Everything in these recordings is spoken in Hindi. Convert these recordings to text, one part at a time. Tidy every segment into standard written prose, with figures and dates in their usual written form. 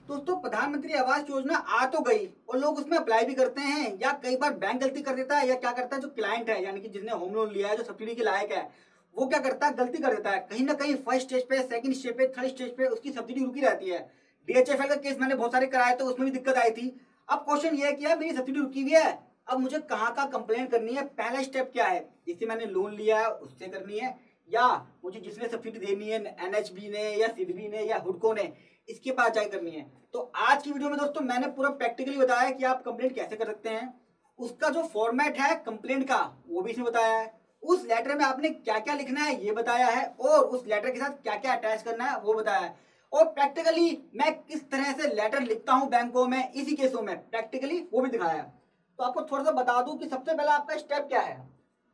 दोस्तों प्रधानमंत्री आवास योजना आ तो गई और लोग उसमें अप्लाई भी करते हैं, या कई बार बैंक गलती कर देता है, या क्या करता है जो क्लाइंट है यानी कि जिसने होम लोन लिया है, जो सब्सिडी के लायक है, वो क्या करता है गलती कर देता है। कहीं ना कहीं फर्स्ट स्टेज पे, सेकंड स्टेज पे, थर्ड स्टेज पे उसकी सब्सिडी रुकी रहती है। डीएचएफएल का केस मैंने बहुत सारे कराए तो उसमें भी दिक्कत आई थी। अब क्वेश्चन ये है कि यार मेरी सब्सिडी रुकी हुई है, अब मुझे कहाँ का कंप्लेंट करनी है, पहला स्टेप क्या है, जिससे मैंने लोन लिया है उससे करनी है, या मुझे जिसने सब्सिडी देनी है एनएचबी ने या सिडबी ने या हुडको ने, इसके पास जाके करनी है। तो आज की वीडियो में दोस्तों मैंने पूरा प्रैक्टिकली बताया कि आप कंप्लेंट कैसे कर सकते हैं, उसका जो फॉर्मेट है कंप्लेंट का वो भी इसमें बताया है, उस लेटर में आपने क्या क्या लिखना है ये बताया है, और उस लेटर के साथ क्या क्या अटैच करना है वो बताया है, और प्रैक्टिकली मैं किस तरह से लेटर लिखता हूं बैंकों में इसी केसों में प्रैक्टिकली वो भी दिखाया है। तो आपको थोड़ा सा बता दूं कि सबसे पहला आपका स्टेप क्या है।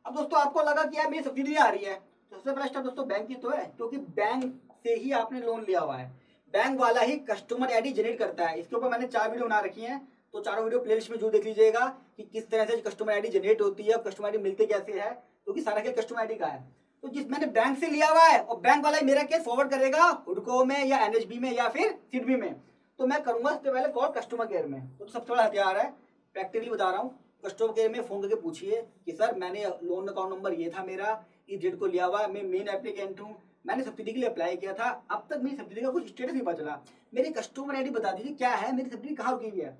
अब दोस्तों आपको लगा कि यार मेरी सब्सिडी नहीं आ रही है, तो सबसे पहला स्टेप दोस्तों बैंक की तो है, क्योंकि बैंक से ही आपने लोन लिया हुआ है, बैंक वाला ही कस्टमर आईडी जनरेट करता है। इसके ऊपर मैंने 4 वीडियो बना रखी हैं, तो चारों वीडियो प्लेलिस्ट में जरूर देख लीजिएगा कि किस तरह से कस्टमर आईडी जनरेट होती है और कस्टमर आईडी मिलते कैसे है, क्योंकि सारा खेल कस्टमर आईडी का है। तो जिस मैंने बैंक से लिया हुआ है और बैंक वाला ही मेरा केस फॉरवर्ड करेगा हुडको में या एनएचबी में या फिर सिडबी में, तो मैं करूंगा सबसे पहले कॉल कस्टमर केयर में। तो सबसे बड़ा हथियार है, प्रैक्टिकली बता रहा हूँ, कस्टमर केयर में फोन करके पूछिए कि सर मैंने लोन अकाउंट नंबर ये था मेरा, इस डेट को लिया हुआ है, मैं मेन एप्लीकेंट हूँ, मैंने सब्सिडी के लिए अप्लाई किया था, अब तक मेरी सब्सिडी का कुछ स्टेटस नहीं पता चला, मेरी कस्टमर आईडी बता दीजिए क्या है, मेरी सब्सिडी कहाँ रुकी हुई है।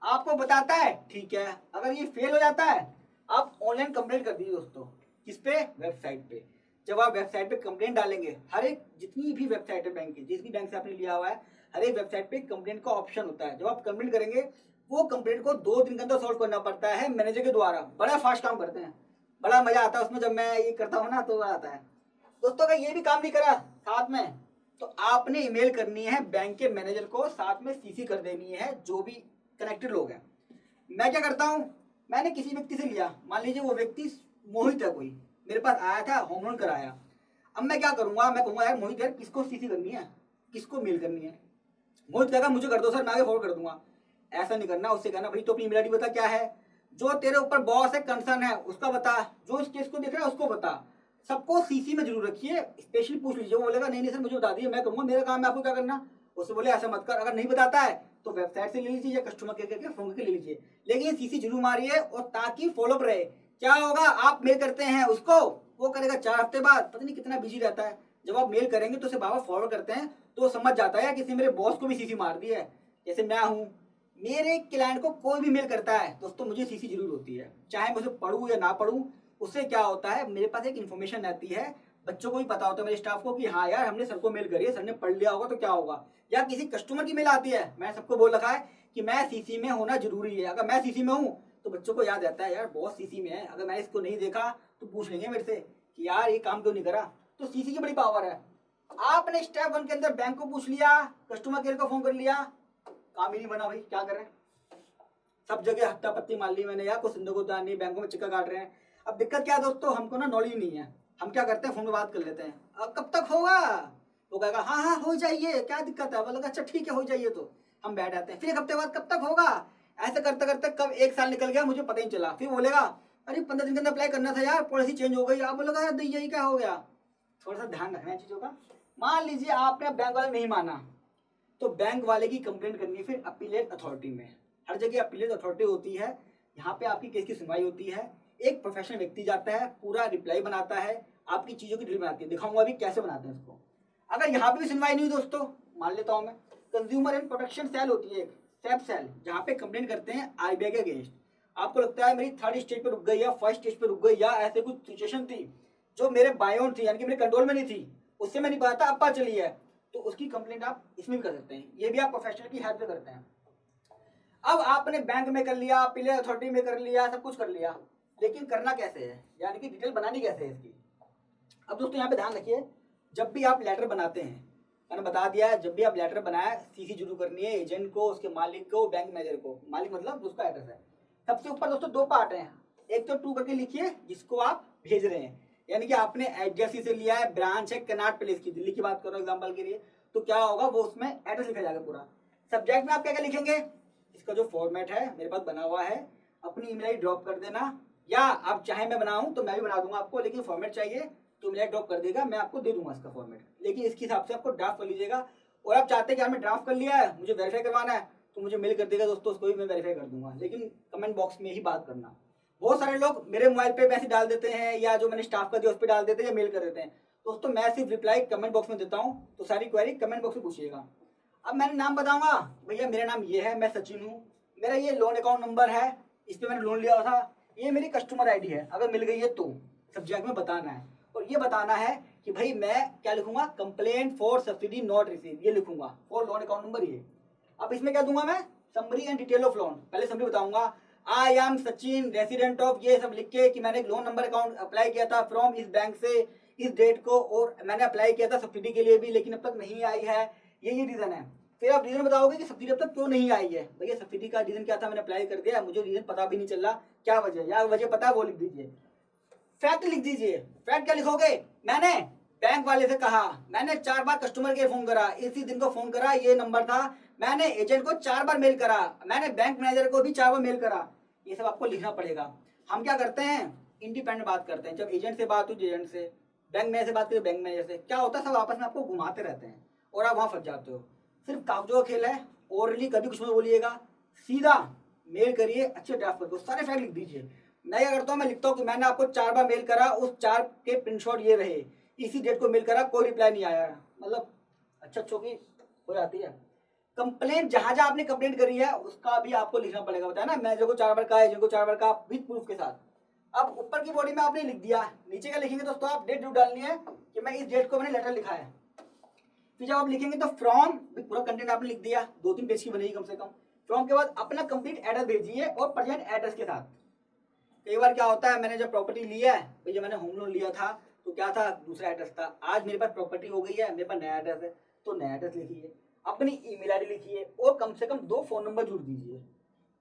आपको बताता है, ठीक है। अगर ये फेल हो जाता है आप ऑनलाइन कंप्लेंट कर दीजिए दोस्तों। किस पे? वेबसाइट पे। जब आप वेबसाइट पे कंप्लेंट डालेंगे, हर एक जितनी भी वेबसाइट है बैंक की, जिस भी बैंक से आपने लिया हुआ है, हर एक वेबसाइट पे कंप्लेंट का ऑप्शन होता है। जब आप कंप्लेंट करेंगे वो कंप्लेंट को 2 दिन के अंदर सॉल्व करना पड़ता है मैनेजर के द्वारा। बड़ा फास्ट काम करते हैं, बड़ा मजा आता है उसमें, जब मैं ये करता हूँ ना तो आता है। दोस्तों अगर ये भी काम नहीं करा साथ में, तो आपने ईमेल करनी है बैंक के मैनेजर को, साथ में सीसी कर देनी है जो भी कनेक्टेड लोग हैं। मैं क्या करता हूँ, मैंने किसी व्यक्ति से लिया, मान लीजिए वो व्यक्ति मोहित है, कोई मेरे पास आया था, होम लोन कराया। अब मैं क्या करूंगा, मैं कहूंगा यार मोहित यार किसको सीसी करनी है, किसको मेल करनी है। मोहित कहेगा मुझे कर दो सर, मैं आगे फॉरवर्ड कर दूंगा। ऐसा नहीं करना, उससे कहना भाई तो अपनी ईमेल आईडी बता क्या है, जो तेरे ऊपर बॉस है कंसर्न है उसका बता, जो इस केस को देख रहा है उसको बता, सबको सीसी में जरूर रखिए। स्पेशली पूछ लीजिए, वो बोलेगा नहीं नहीं सर मुझे बता दिए, मैं कहूंगा मेरा काम है आपको क्या करना। उससे बोले ऐसा मत कर, अगर नहीं बताता है तो वेबसाइट से ले लीजिए या कस्टमर केयर करके फोन करके ले लीजिए, लेकिन सीसी जरूर मारिए, और ताकि फॉलोअप रहे। क्या होगा, आप मेल करते हैं उसको, वो करेगा 4 हफ्ते बाद, पता नहीं कितना बिजी रहता है, जब आप मेल करेंगे तो उसे बाबा फॉरवर्ड करते हैं तो वो समझ जाता है किसी मेरे बॉस को भी सीसी मार दी है। जैसे मैं हूँ, मेरे क्लाइंट को कोई भी मेल करता है दोस्तों मुझे सीसी जरूर होती है, चाहे मैं उसे पढ़ूँ या ना पढ़ूँ। उससे क्या होता है, मेरे पास एक इन्फॉर्मेशन रहती है, बच्चों को भी पता होता है, मेरे स्टाफ को, कि हाँ यार हमने सर को मेल करी है, सर ने पढ़ लिया होगा तो क्या होगा। या किसी कस्टमर की मेल आती है, मैं सबको बोल रखा है कि मैं सीसी में होना जरूरी है, अगर मैं सीसी में हूँ तो बच्चों को याद रहता है यार बॉस सीसी में है, अगर मैं इसको नहीं देखा तो पूछ लेंगे मेरे से कि यार ये काम क्यों नहीं करा। तो सीसी की बड़ी पावर है। आपने स्टेप 1 के अंदर बैंक को पूछ लिया, कस्टमर केयर को फोन कर लिया, काम ही नहीं बना भाई, क्या करें, सब जगह हत्ता पत्ती मार ली मैंने, यार कुछ को नहीं, बैंकों में चिक्का काट रहे हैं। अब दिक्कत क्या है दोस्तों, हमको ना नॉलेज नहीं है, हम क्या करते हैं फोन में बात कर लेते हैं, अब कब तक होगा, वो कहेगा हाँ हाँ हो जाइए क्या दिक्कत है, बोलेगा अच्छा ठीक है हो जाइए, तो हम बैठ जाते हैं। फिर 1 हफ्ते बाद कब तक होगा, ऐसे करते करते कब 1 साल निकल गया मुझे पता ही चला। फिर बोलेगा अरे 15 दिन के अंदर अप्लाई करना था यार, पॉलिसी चेंज हो गई, आप बोलेगा यार यही क्या हो गया। थोड़ा सा ध्यान रखना है चीजों का। मान लीजिए आपने बैंक वाले नहीं माना, तो बैंक वाले की कंप्लेंट करनी है फिर अपीलेट अथॉरिटी में। हर जगह अपीलेट अथॉरिटी होती है, यहाँ पे आपकी केस की सुनवाई होती है, एक प्रोफेशनल व्यक्ति जाता है, पूरा रिप्लाई बनाता है, आपकी चीजों की डिटेल बनाती है, दिखाऊंगा अभी कैसे बनाते हैं इसको। अगर यहाँ पे भी सुनवाई नहीं हुई दोस्तों, मान लेता हूँ मैं, कंज्यूमर एंड प्रोटेक्शन सेल होती है एक, सेप सेल, जहाँ पे कंप्लेंट करते हैं आरबीआई के अगेंस्ट। आपको लगता है मेरी 3rd स्टेज पे रुक गई या 1st स्टेज पे रुक गई, या ऐसे कुछ सिचुएशन थी जो मेरे बायोन थी, यानी कि मेरे कंट्रोल में नहीं थी, उससे मैं नहीं पता था, अब पता चली है, तो उसकी कंप्लेंट आप इसमें भी कर सकते हैं, ये भी आप प्रोफेशनल की हेल्प से करते हैं। अब आपने बैंक में कर लिया, अपीलेट अथॉरिटी में कर लिया, सब कुछ कर लिया, लेकिन करना कैसे है, यानी कि डिटेल बनानी कैसे है इसकी। अब दोस्तों यहाँ पे ध्यान रखिए, जब भी आप लेटर बनाते हैं, मैंने बता दिया है, जब भी आप लेटर बनाए सीसी जरूर करनी है, एजेंट को, उसके मालिक को, बैंक मैनेजर को, मालिक मतलब उसका एड्रेस है। सबसे ऊपर दोस्तों 2 पार्ट हैं, एक तो टू करके लिखिए जिसको आप भेज रहे हैं, यानी कि आपने एचडीएफसी से लिया है, ब्रांच है कनॉट प्लेस की, दिल्ली की बात करो एग्जाम्पल के लिए, तो क्या होगा वो उसमें एड्रेस लिखा जाएगा पूरा। सब्जेक्ट में आप क्या क्या लिखेंगे, इसका जो फॉर्मेट है मेरे पास बना हुआ है, अपनी ईमेल आईडी ड्रॉप कर देना, या आप चाहे मैं बनाऊं तो मैं भी बना दूंगा आपको, लेकिन फॉर्मेट चाहिए तो ईमेल ड्रॉप कर देगा, मैं आपको दे दूंगा इसका फॉर्मेट, लेकिन इसके हिसाब से आपको ड्राफ्ट कर लीजिएगा। और आप चाहते हैं कि यार मैं ड्राफ्ट कर लिया है, मुझे वेरीफाई करवाना है, तो मुझे मेल कर देगा दोस्तों, उसको भी मैं वेरीफाई कर दूंगा, लेकिन कमेंट बॉक्स में ही बात करना। बहुत सारे लोग मेरे मोबाइल पे मैसेज डाल देते हैं, या जो मैंने स्टाफ का दिया उस पर डाल देते हैं, या मेल कर देते हैं। दोस्तों मैं सिर्फ रिप्लाई कमेंट बॉक्स में देता हूँ, तो सारी क्वेरी कमेंट बॉक्स में पूछिएगा। अब मैंने नाम बताऊंगा, भैया मेरा नाम ये है, मैं सचिन हूँ, मेरा ये लोन अकाउंट नंबर है, इस पर मैंने लोन लिया था, ये मेरी कस्टमर आईडी है, अगर मिल गई है तो सब्जेक्ट में बताना है। और ये बताना है कि भाई मैं क्या लिखूंगा, complaint for subsidy not receive, ये लिखूंगा फॉर लोन अकाउंट नंबर ये। अब इसमें क्या दूंगा मैं, summary and detail of loan, पहले समरी बताऊंगा, I am Sachin resident of, ये सब लिख के कि मैंने एक लोन नंबर अकाउंट अप्लाई किया था फ्रॉम इस बैंक से इस डेट को, और मैंने अप्लाई किया था सब्सिडी के लिए भी, लेकिन अब तक नहीं आई है, ये रीजन है। फिर आप रीजन बताओगे कि सब्सिडी अब तक क्यों नहीं आई है। भैया सब्सिडी का रीजन क्या था, मैंने अप्लाई कर दिया, मुझे रीजन पता भी नहीं चल रहा क्या वजह, या वजह पता है वो लिख दीजिए। फैक्ट लिख दीजिए। फैक्ट क्या लिखोगे, मैंने बैंक वाले से कहा, मैंने 4 बार कस्टमर केयर फोन करा, इसी दिन को फोन करा, ये नंबर था, मैंने एजेंट को 4 बार मेल करा, मैंने बैंक मैनेजर को भी 4 बार मेल करा, ये सब आपको लिखना पड़ेगा। हम क्या करते हैं, इंडिपेंडेंट बात करते हैं, जब एजेंट से बात हुई एजेंट से, बैंक मैनेजर से बात करें बैंक मैनेजर से, क्या होता है सब आपस में आपको घुमाते रहते हैं और आप वहां फंस जाते हो। सिर्फ कागजों का खेल है, ओरली कभी कुछ मत बोलिएगा, सीधा मेल करिए, अच्छे ड्राफ्ट कर दो, सारे फैक्ट लिख दीजिए। मैं क्या करता हूँ, मैं लिखता हूँ कि मैंने आपको 4 बार मेल करा, उस 4 के प्रिंटशॉट ये रहे, इसी डेट को मेल करा, कोई रिप्लाई नहीं आया, मतलब अच्छा अच्छों की हो जाती है। कंप्लेंट जहां जहां आपने कंप्लेंट करी है उसका भी आपको लिखना पड़ेगा, बताया ना, मैनेजर को 4 बार कहा, एजेंट को 4 बार कहा, विद प्रूफ के साथ। अब ऊपर की बॉडी में आपने लिख दिया, नीचे का लिखेंगे दोस्तों आप, डेट डालनी है कि मैं इस डेट को मैंने लेटर लिखा है। फिर जब आप लिखेंगे तो फ्रॉम, पूरा कंटेंट आपने लिख दिया, 2-3 पेज की बनेगी कम से कम। फ्रॉम के बाद अपना कंप्लीट एड्रेस भेजिए और प्रेजेंट एड्रेस के साथ। कई बार क्या होता है, मैंने जब प्रॉपर्टी लिया है, भैया मैंने होम लोन लिया था तो क्या था, दूसरा एड्रेस था, आज मेरे पास प्रॉपर्टी हो गई है, मेरे पास नया एड्रेस है, तो नया एड्रेस लिखिए, अपनी ईमेल आईडी लिखिए, और कम से कम 2 फोन नंबर जुड़ दीजिए।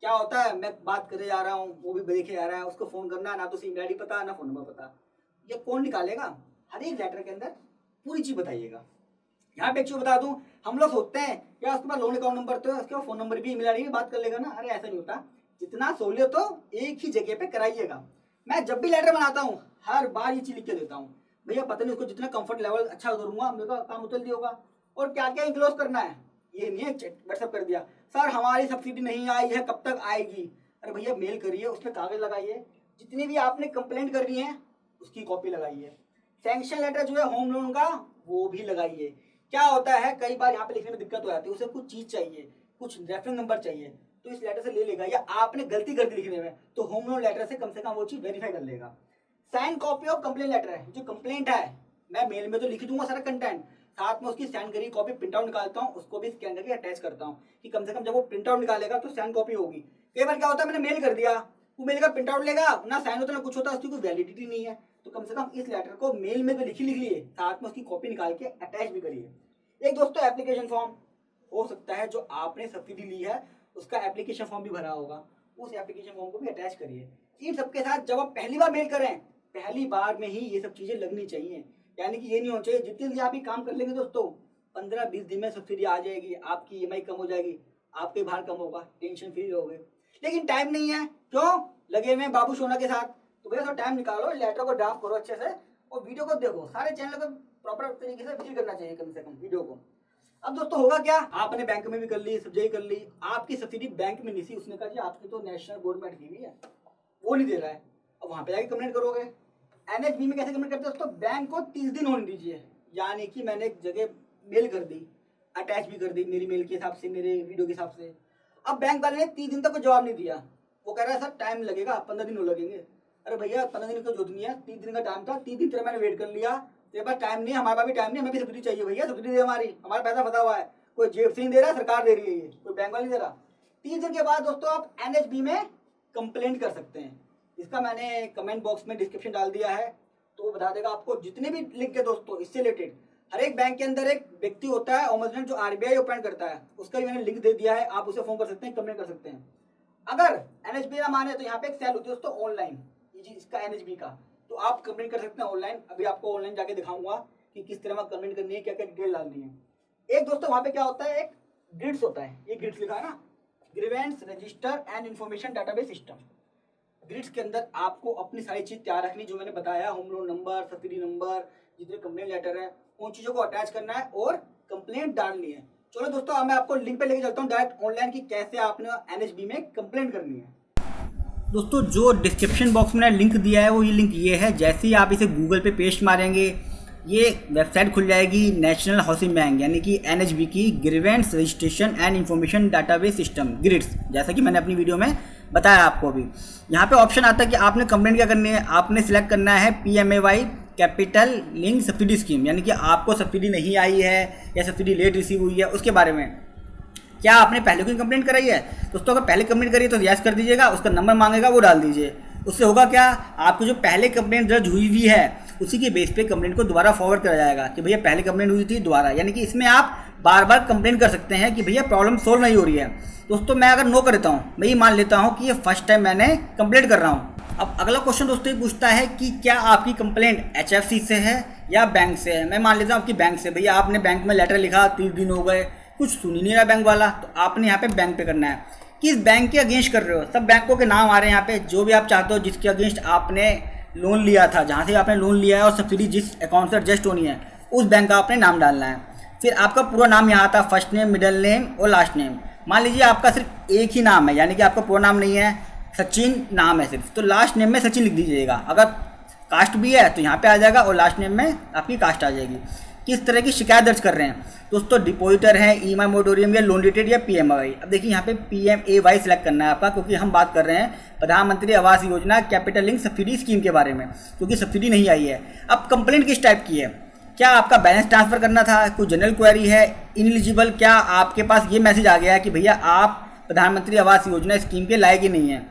क्या होता है, मैं बात करे जा रहा हूँ, वो भी देखे जा रहा है, उसको फोन करना, ना तो ईमेल आईडी पता ना फोन नंबर पता, ये कौन निकालेगा। हर एक लेटर के अंदर पूरी चीज बताइएगा। यहाँ पे एक चीज बता दूं, हम लोग सोचते हैं क्या उसके पास लोन अकाउंट नंबर तो है, उसके फोन नंबर भी ईमेल आईडी भी बात कर लेगा ना, अरे ऐसा नहीं होता, जितना सहूलियत हो एक ही जगह पे कराइएगा। मैं जब भी लेटर बनाता हूँ हर बार ये चीज लिख के देता हूँ, भैया पता नहीं उसको जितना कंफर्ट लेवल अच्छा करूंगा मेरे का काम उतल होगा। और क्या क्या इंक्लोज करना है, ये नहीं है व्हाट्सएप कर दिया, सर हमारी सब्सिडी नहीं आई है, कब तक आएगी, अरे भैया मेल करिए, उसमें कागज लगाइए, जितनी भी आपने कंप्लेंट करनी है उसकी कॉपी लगाइए, सैंक्शन लेटर जो है होम लोन का वो भी लगाइए। क्या होता है कई बार यहाँ पे लिखने में दिक्कत हो जाती है, उसे कुछ चीज चाहिए, कुछ रेफरेंस नंबर चाहिए, तो इस लेटर से ले लेगा, या आपने गलती कर दी लिखने में तो होम लोन लेटर से कम वो चीज वेरीफाई कर लेगा। Sign copy of complaint letter है, जो कंप्लेंट है मैं मेल में तो लिख दूंगा सारा कंटेंट, साथ में उसकी साइन करी कॉपी प्रिंट आउट निकालता हूँ, उसको भी स्कैन करके अटैच करता हूँ कि कम से कम जब वो प्रिंट आउट निकालेगा तो साइन कॉपी होगी। कई बार क्या होता है, मैंने मेल कर दिया, वो मेल का प्रिंट आउट लेगा ना, साइन होता ना कुछ होता, उसकी कोई वैलिडिटी नहीं है, तो कम से कम इस लेटर को मेल में तो लिख लिए, साथ में उसकी कॉपी निकाल के अटैच भी करिए। एक दोस्तों एप्लीकेशन फॉर्म हो सकता है जो आपने सब्सिडी ली है उसका एप्लीकेशन फॉर्म भी भरा होगा, उस एप्लीकेशन फॉर्म को भी अटैच करिए। इन सबके साथ जब आप पहली बार मेल करें, पहली बार में ही ये सब चीजें लगनी चाहिए, यानी कि ये नहीं होना चाहिए जितनी जल्दी आप ही काम कर लेंगे दोस्तों 15-20 दिन में सब्सिडी आ जाएगी, आपकी ईएमआई कम हो जाएगी, आपके भार कम होगा, टेंशन फ्री रहोगे। लेकिन टाइम नहीं है, क्यों लगे हुए बाबू सोना के साथ, तो भैया थोड़ा टाइम निकालो, लेटर को ड्राफ्ट करो अच्छे से और वीडियो को देखो, सारे चैनल को प्रॉपर तरीके से विजिट करना चाहिए कम से कम वीडियो को। अब दोस्तों होगा क्या, आपने बैंक में भी कर ली, सब जगह कर ली, आपकी सब्सिडी बैंक में नहीं थी, उसने कहा जी आपकी तो नेशनल गवर्नमेंट की भी है, वो नहीं दे रहा है, अब वहां पे जाके कंप्लेंट करोगे। एनएचबी में कैसे कंप्लेंट करते हैं दोस्तों, बैंक को 30 दिन होने दीजिए, यानी कि मैंने एक जगह मेल कर दी, अटैच भी कर दी मेरी मेल के हिसाब से, मेरे वीडियो के हिसाब से। अब बैंक वाले ने 30 दिन तक कोई जवाब नहीं दिया, वो कह रहा है सर टाइम लगेगा, 15 दिन लगेंगे। अरे भैया 15 दिन का जरूरत नहीं है, 30 दिन का टाइम था, 30 दिन तेरा मैंने वेट कर लिया, तेरे पास टाइम नहीं है, हमारे पास भी टाइम नहीं, हमें भी सब्सिडी चाहिए भैया, सब्सिडी दे, हमारी हमारा पैसा फंसा हुआ है, कोई जेब से नहीं दे रहा, सरकार दे रही है, ये कोई बैंक वाला नहीं दे रहा। 30 दिन के बाद दोस्तों आप एनएचबी में कंप्लेंट कर सकते हैं, इसका मैंने कमेंट बॉक्स में डिस्क्रिप्शन डाल दिया है, तो वो बता देगा आपको जितने भी लिंक है दोस्तों इससे रिलेटेड। हर एक बैंक के अंदर एक व्यक्ति होता है ओम्बुड्समैन जो आरबीआई अपॉइंट करता है, उसका भी मैंने लिंक दे दिया है, आप उसे फोन कर सकते हैं, कंप्लेंट कर सकते हैं। अगर एनएचबी ना माने तो यहाँ पे एक सेल होती है दोस्तों ऑनलाइन, इसका एनएचबी का, तो आप कंप्लेंट कर सकते हैं ऑनलाइन, अभी आपको ऑनलाइन जाके दिखाऊंगा कि किस तरह में कंप्लेंट करनी है, क्या क्या डिटेल डालनी है। एक दोस्तों वहां पे क्या होता है, एक ग्रिड्स होता है, ये ग्रिड्स लिखा है ना, grievance register and information database system. Grids के अंदर आपको अपनी सारी चीज तैयार रखनी, जो मैंने बताया, home loan number, subsidy number, जितने कंप्लेंट लेटर है, उन चीजों को अटैच करना है और कंप्लेंट डालनी है। चलो दोस्तों, अब मैं आपको लिंक पे लेके चलता हूँ डायरेक्ट ऑनलाइन की कैसे आपने एनएचबी में कंप्लेंट करनी है। दोस्तों, जो डिस्क्रिप्शन बॉक्स में लिंक दिया है वो ये लिंक ये है। जैसे ही आप इसे गूगल पे पेस्ट मारेंगे ये वेबसाइट खुल जाएगी, नेशनल हाउसिंग बैंक यानी कि एनएचबी की grievance registration and information database system grids, जैसा कि मैंने अपनी वीडियो में बताया आपको अभी। यहाँ पे ऑप्शन आता है कि आपने कंप्लेंट क्या करनी है। आपने सिलेक्ट करना है PMAY capital link subsidy scheme, यानी कि आपको सब्सिडी नहीं आई है या सब्सिडी लेट रिसीव हुई है उसके बारे में। क्या आपने पहले कोई कंप्लेंट कराई है? दोस्तों, अगर पहले कंप्लेंट करी है तो यस कर दीजिएगा, उसका नंबर मांगेगा वो डाल दीजिए। उससे होगा क्या, आपको जो पहले कंप्लेंट दर्ज हुई हुई है उसी के बेस पे कंप्लेंट को दोबारा फॉरवर्ड करा जाएगा कि भैया पहले कंप्लेंट हुई थी दोबारा, यानी कि इसमें आप बार बार कंप्लेंट कर सकते हैं कि भैया प्रॉब्लम सोल्व नहीं हो रही है। दोस्तों, मैं अगर नो करता हूँ, मैं ये मान लेता हूँ कि ये फर्स्ट टाइम मैंने कंप्लेंट कर रहा हूँ। अब अगला क्वेश्चन दोस्तों ये पूछता है कि क्या आपकी कंप्लेंट HFC से है या बैंक से है। मैं मान लेता हूँ आपकी बैंक से। भैया आपने बैंक में लेटर लिखा, 30 दिन हो गए, कुछ सुन ही नहीं रहा बैंक वाला, तो आपने यहाँ पे बैंक पे करना है। किस बैंक के अगेंस्ट कर रहे हो, सब बैंकों के नाम आ रहे हैं यहाँ पे, जो भी आप चाहते हो जिसके अगेंस्ट आपने लोन लिया था, जहाँ से आपने लोन लिया है और सब्सिडी जिस अकाउंट से एडजस्ट होनी है उस बैंक का आपने नाम डालना है। फिर आपका पूरा नाम यहाँ आता है, फर्स्ट नेम, मिडिल नेम और लास्ट नेम। मान लीजिए आपका सिर्फ एक ही नाम है, यानी कि आपका पूरा नाम नहीं है, सचिन नाम है सिर्फ, तो लास्ट नेम में सचिन लिख दीजिएगा। अगर कास्ट भी है तो यहाँ पे आ जाएगा और लास्ट नेम में आपकी कास्ट आ जाएगी। किस तरह की शिकायत दर्ज कर रहे हैं दोस्तों, डिपॉजिटर है, EMI मोरेटोरियम या लोन रिलेटेड या PMAY। अब देखिए यहाँ पे PMAY सिलेक्ट करना है आपका, क्योंकि हम बात कर रहे हैं प्रधानमंत्री Awas Yojana capital link subsidy scheme के बारे में, क्योंकि सब्सिडी नहीं आई है। अब कंप्लेंट किस टाइप की है, क्या आपका बैलेंस ट्रांसफ़र करना था, कोई जनरल क्वेरी है, इनएलिजिबल, क्या आपके पास ये मैसेज आ गया है कि भैया आप प्रधानमंत्री आवास योजना स्कीम के लायक ही नहीं है,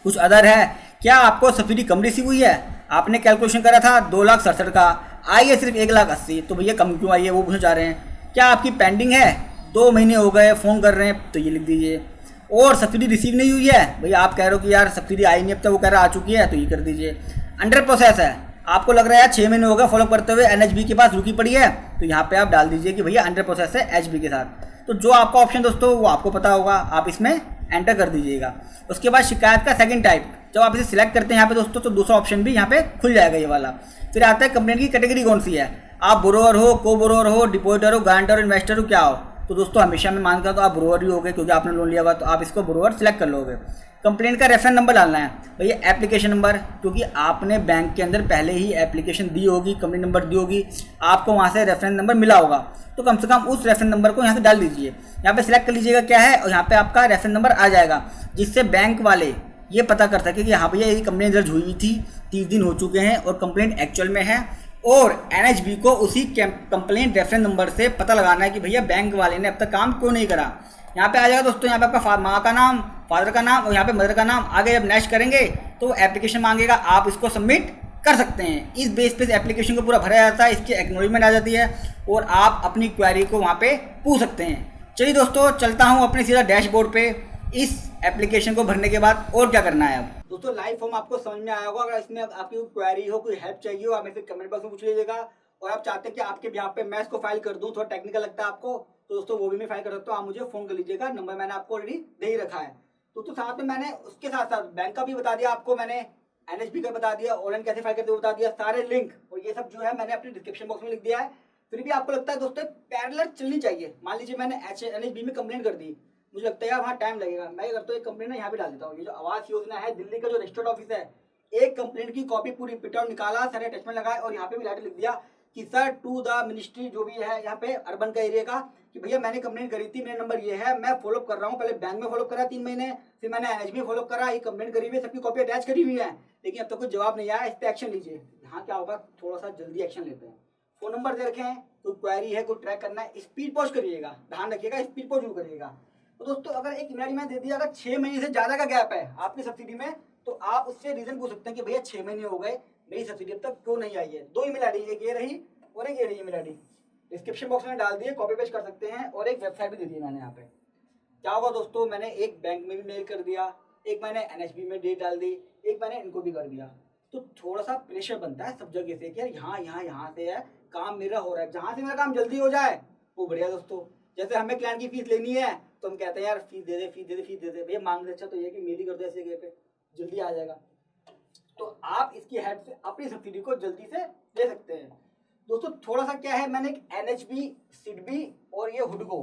कुछ अदर है, क्या आपको सब्सिडी कम रिसीव हुई है, आपने कैलकुलेशन करा था 2,67,000 का, आई है सिर्फ 1,80,000, तो भैया कम क्यों आई है वो पूछना चाह रहे हैं। क्या आपकी पेंडिंग है, 2 महीने हो गए फ़ोन कर रहे हैं, तो ये लिख दीजिए। और सब्सिडी रिसीव नहीं हुई है, भैया आप कह रहे हो कि यार सब्सिडी आई नहीं अब तक, वो कह रहा आ चुकी है, तो ये कर दीजिए। अंडर प्रोसेस है, आपको लग रहा है यार 6 महीने हो गए फॉलो करते हुए, NHB के पास रुकी पड़ी है, तो यहाँ पे आप डाल दीजिए कि भैया अंडर प्रोसेस है HB के साथ। तो जो आपका ऑप्शन दोस्तों वो आपको पता होगा, आप इसमें एंटर कर दीजिएगा। उसके बाद शिकायत का सेकंड टाइप, जब आप इसे सिलेक्ट करते हैं यहाँ पे दोस्तों, तो दूसरा ऑप्शन भी यहाँ पे खुल जाएगा ये वाला। फिर आता है कंप्लेंट की कैटेगरी कौन सी है, आप बोरोवर हो, को बोरोवर हो, डिपॉजिटर हो, गारंटर हो, इन्वेस्टर हो, क्या हो। तो दोस्तों हमेशा मैं मानता हूँ तो आप बोरोवर ही होगे, क्योंकि आपने लोन लिया हुआ, तो आप इसको बोरोवर सिलेक्ट कर लोगे। कंप्लेंट का रेफरेंस नंबर डालना है भैया, एप्लीकेशन नंबर, क्योंकि आपने बैंक के अंदर पहले ही एप्लीकेशन दी होगी, कंप्लेंट नंबर दी होगी, आपको वहाँ से रेफरेंस नंबर मिला होगा, तो कम से कम उस रेफरेंस नंबर को यहाँ से डाल दीजिए। यहाँ पे सिलेक्ट कर लीजिएगा क्या है, और यहाँ पे आपका रेफरेंस नंबर आ जाएगा, जिससे बैंक वाले ये पता कर सके कि हाँ भैया ये कंप्लेंट दर्ज हुई थी, 30 दिन हो चुके हैं और कंप्लेंट एक्चुअल में है, और NHB को उसी कंप्लेंट रेफरेंस नंबर से पता लगाना है कि भैया बैंक वाले ने अब तक काम क्यों नहीं करा। यहाँ पे आ जाएगा दोस्तों, यहाँ पे आपका माँ का नाम, फादर का नाम और यहाँ पे मदर का नाम। आगे जब नेक्स्ट करेंगे तो एप्लीकेशन मांगेगा, आप इसको सबमिट कर सकते हैं। इस बेस पे एप्लीकेशन को पूरा भरा जाता है, इसकी एक्नॉलेजमेंट आ जाती है और आप अपनी क्वेरी को वहाँ पे पूछ सकते हैं। चलिए दोस्तों, चलता हूँ अपने सीधा डैशबोर्ड पे इस एप्लीकेशन को भरने के बाद और क्या करना है। अब दोस्तों लाइव फॉर्म आपको समझ में आया होगा। अगर इसमें आपकी कोई क्वेरी हो, कोई हेल्प चाहिए हो, आप मेरे से कमेंट बॉक्स में पूछ लीजिएगा। और आप चाहते हैं कि आपके यहाँ पे मैं इसको फाइल कर दूं, थोड़ा टेक्निकल लगता है आपको, तो दोस्तों वो भी मैं फाइल कर सकता हूँ, आप मुझे फोन कर लीजिएगा, नंबर मैंने आपको ऑलरेडी दे ही रखा है। तो साथ में मैंने उसके साथ साथ बैंक का भी बता दिया आपको, मैंने NHB का बता दिया, ऑनलाइन कैसे फाइल करते हुए बता दिया, सारे लिंक और ये सब जो है मैंने अपने डिस्क्रिप्शन बॉक्स में लिख दिया है। फिर भी आपको लगता है दोस्तों पैरेलल चलनी चाहिए, मान लीजिए मैंने NHB में कंप्लेंट कर दी, मुझे लगता है यार वहाँ टाइम लगेगा, मैं ये करता हूँ एक कंप्लेंट यहाँ पे डाल देता हूँ। ये जो आवास योजना है, दिल्ली का जो रजिस्टर्ड ऑफिस है, एक कंप्लेंट की कॉपी पूरी प्रिंट आउट निकाला, सारे अटैचमेंट लगाए और यहाँ पे भी लेटर लिख दिया कि सर टू द मिनिस्ट्री जो भी है यहाँ पे अर्बन का एरिया का, कि भैया मैंने कंप्लेंट करी थी, मेरा नंबर ये है, मैं फॉलो कर रहा हूँ, पहले बैंक में फॉलो करा 3 महीने, फिर मैंने NHB में फॉलो करा, ये कंप्लेंट करी हुई है, सबकी कॉपी अटैच करी हुई है, लेकिन अब तक कोई जवाब नहीं आया, इस पर एक्शन लीजिए। यहाँ क्या होगा, थोड़ा सा जल्दी एक्शन लेते हैं। फोन नंबर दे रखे हैं, कोई क्वेरी है, कोई ट्रैक करना है, स्पीड पोस्ट करिएगा, ध्यान रखिएगा स्पीड पोस्ट जरूर करिएगा। तो दोस्तों अगर एक ईमेल मैंने दे दिया, अगर 6 महीने से ज्यादा का गैप है आपकी सब्सिडी में, तो आप उससे रीजन पूछ सकते हैं कि भैया 6 महीने हो गए, मेरी सब्सिडी अब तक क्यों नहीं आई है। 2 ईमेल आईडी, एक ये रही और एक ये रही ईमेल आईडी, डिस्क्रिप्शन बॉक्स में डाल दिए, कॉपी पेस्ट कर सकते हैं, और एक वेबसाइट भी दे दी मैंने यहाँ पे। क्या होगा दोस्तों, मैंने एक बैंक में भी मेल कर दिया, एक मैंने NHB में डेट डाल दी, एक मैंने इनको भी कर दिया, तो थोड़ा सा प्रेशर बनता है सब जगह से कि यार यहाँ से है, काम मेरा हो रहा है, जहाँ से मेरा काम जल्दी हो जाए वो बढ़िया दोस्तों। जैसे हमें क्लाइंट की फीस लेनी है तो हम कहते हैं यार फीस दे दे भैया, मांग दे, अच्छा तो ये कि मेल ही कर दो ऐसे जगह पे, जल्दी आ जाएगा। तो आप इसकी हेल्प से अपनी सब्सिडी को जल्दी से ले सकते हैं। दोस्तों थोड़ा सा क्या है, मैंने एक NHB, सिडबी और ये हुडको,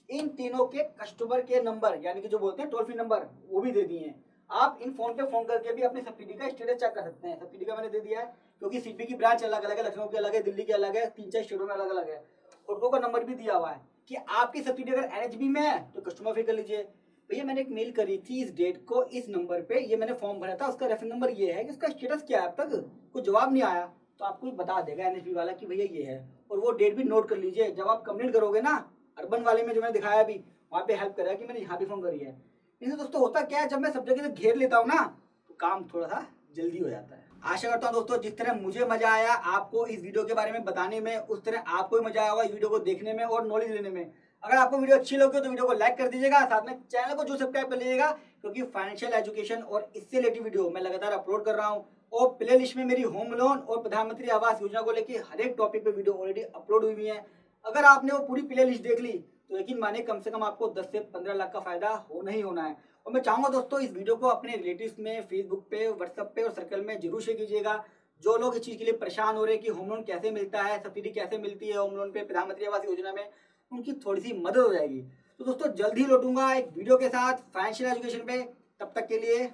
इन तीनों के कस्टमर के नंबर यानी कि जो बोलते हैं टोल फ्री नंबर वो भी दे दिए हैं। आप इन फोन पे फोन करके भी अपनी सब्सिडी का स्टेटस चेक कर सकते हैं। सब्सिडी का मैंने दे दिया है क्योंकि सिडबी की ब्रांच अलग अलग है, लखनऊ की अलग है, दिल्ली की अलग है, 3-4 स्टेटों में अलग अलग है। हुडको का नंबर भी दिया हुआ है कि आपकी सब्सिडी अगर NHB में है तो कस्टमर फ्री कर लीजिए। भैया मैंने एक मेल करी थी इस डेट को, इस नंबर पे, ये मैंने फॉर्म भरा था, उसका रेफरेंस नंबर ये है कि उसका स्टेटस क्या है, अब तक कोई जवाब नहीं आया। तो आपको बता देगा NHB वाला कि भैया ये है, और वो डेट भी नोट कर लीजिए। जब आप कंप्लेंट करोगे ना, अर्बन वाले में जो मैंने दिखाया अभी, वहाँ पे हेल्प करेगा कि मैंने यहाँ भी फोन करी है। इससे दोस्तों होता क्या है, जब मैं सब जगह से घेर लेता हूँ ना तो काम थोड़ा सा जल्दी हो जाता है। आशा करता हूँ दोस्तों जिस तरह मुझे मजा आया आपको इस वीडियो के बारे में बताने में, उस तरह आपको भी मजा आया होगा इस वीडियो को देखने में और नॉलेज लेने में। अगर आपको वीडियो अच्छी लगी तो वीडियो को लाइक कर दीजिएगा, साथ में चैनल को जो सब्सक्राइब कर लीजिएगा, क्योंकि फाइनेंशियल एजुकेशन और इससे रिलेटेड वीडियो मैं लगातार अपलोड कर रहा हूँ। और प्ले लिस्ट में मेरी होम लोन और प्रधानमंत्री आवास योजना को लेकर हर एक टॉपिक पे वीडियो ऑलरेडी अपलोड हुई है। अगर आपने वो पूरी प्ले लिस्ट देख ली तो यकीन माने कम से कम आपको 10 से 15 लाख का फायदा होना ही होना है। और मैं चाहूंगा दोस्तों इस वीडियो को अपने रिलेटिव्स में, फेसबुक पे, व्हाट्सएप पे और सर्कल में जरूर शेयर कीजिएगा। जो लोग इस चीज़ के लिए परेशान हो रहे हैं कि होम लोन कैसे मिलता है, सब्सिडी कैसे मिलती है होम लोन पे प्रधानमंत्री आवास योजना में, उनकी थोड़ी सी मदद हो जाएगी। तो दोस्तों जल्द ही लौटूंगा एक वीडियो के साथ फाइनेंशियल एजुकेशन पे, तब तक के लिए